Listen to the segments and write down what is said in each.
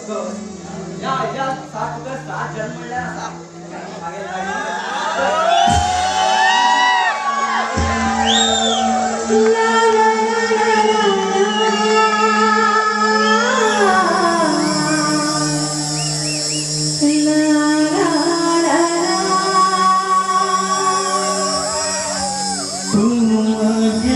या या सात का सात जन्म म्हणल्या ना मागे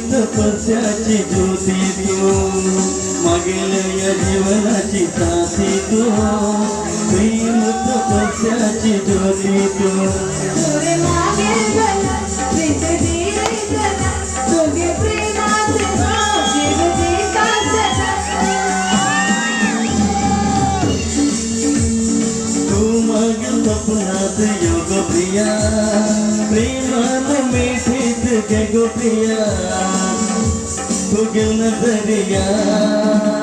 तपस्याची ज्योती तू मागेल या जीवनाची साथी तू प्रेम तपस्याची ज्योती तू तू मागेल सपनात योग प्रिया प्रेमात मिठीत गो प्रिया तू गिल नजरिया